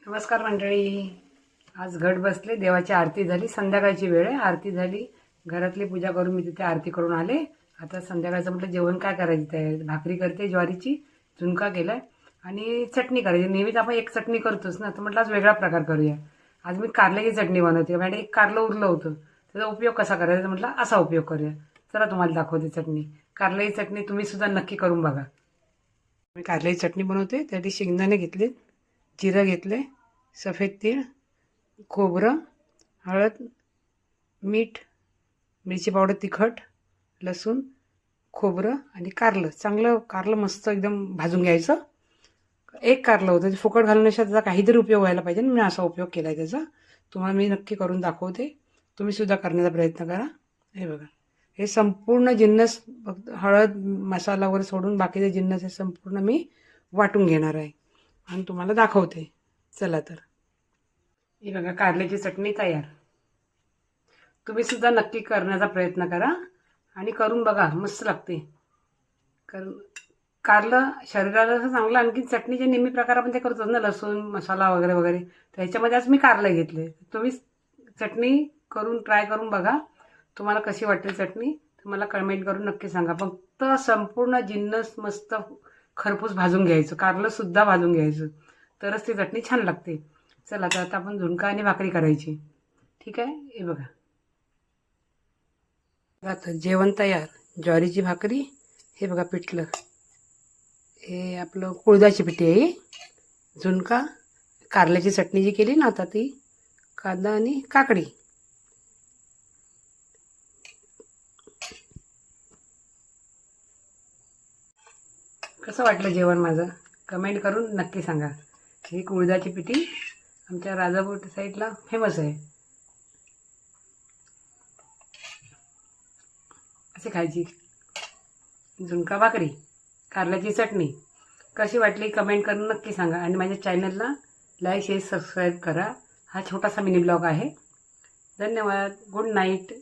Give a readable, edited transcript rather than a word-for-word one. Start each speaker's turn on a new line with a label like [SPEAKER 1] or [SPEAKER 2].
[SPEAKER 1] नमस्कार मंडळी. आज घट बसले, देवाची आरती झाली, संध्याकाळची वेळ आहे, आरती झाली, घरातली पूजा करून मी तिथे आरती करून आले. आता संध्याकाळचं म्हटलं जेवण काय करायचं, ते भाकरी करते ज्वारीची, झुणका केलाय आणि चटणी करायची. नेहमीच आपण एक चटणी करतोच ना, तर म्हटलं आज वेगळा प्रकार करूया. आज मी कारल्याची चटणी बनवते. मॅडम एक कारलं उरलं होतं, त्याचा उपयोग कसा करायचा म्हटलं असा उपयोग करूया. चला तुम्हाला दाखवते चटणी. कारल्याची चटणी तुम्ही सुद्धा नक्की करून बघा. मी कारल्याची चटणी बनवते. त्यासाठी शेंगदाणे घेतले, जिरं घेतले, सफेद तीळ, खोबरं, हळद, मीठ, मिरची पावडर, तिखट, लसूण, खोबरं आणि कारलं. चांगलं कारलं मस्त एकदम भाजून घ्यायचं. एक कारलं होतं, ते फुकट घालण्यापेक्षा त्याचा काहीतरी उपयोग व्हायला पाहिजे. मी असा उपयोग केला आहे त्याचा. तुम्हाला मी नक्की करून दाखवते, तुम्ही सुद्धा करण्याचा प्रयत्न करा. हे बघा, हे संपूर्ण जिन्नस फक्त हळद मसाला वगैरे सोडून बाकीचे जिन्नस हे संपूर्ण मी वाटून घेणार आहे आणि तुम्हाला दाखवते. चला तर, ही बघा कारल्याची चटणी तयार. तुम्ही सुद्धा नक्की करण्याचा प्रयत्न करा आणि करून बघा, मस्त लागते. कारलं शरीराला चांगलं. आणखी चटणीचे नेहमी प्रकार आपण ते करतो ना, लसूण मसाला वगैरे वगैरे, तर ह्याच्यामध्ये आज मी कारलं घेतले. तुम्ही चटणी करून ट्राय करून बघा, तुम्हाला कशी वाटते चटणी तुम्हाला कमेंट करून नक्की सांगा. फक्त संपूर्ण जिन्नस मस्त खरपूस भाजून घ्यायचं, कारलं सुद्धा भाजून घ्यायचं, तरच ती चटणी छान लागते. चला तर आता आपण झुणका आणि भाकरी करायची. ठीक आहे, हे बघा आता जेवण तयार. ज्वारीची भाकरी, हे बघा पिठलं, हे आपलं कुळदाची पिठी आहे. झुणका, कारल्याची चटणी जी केली ना आता ती, कांदा आणि काकडी. कसं वाटलं जेवण माझं कमेंट करून नक्की सांगा. ही कुळदाची पिठी आमच्या राजापूर साईडला फेमस आहे. असे खायची झुणका भाकरी, कारल्याची चटणी. कशी वाटली कमेंट करून नक्की सांगा आणि माझ्या चॅनलला लाईक शेअर सबस्क्राईब करा. हा छोटासा मिनी ब्लॉग आहे. धन्यवाद. Good night.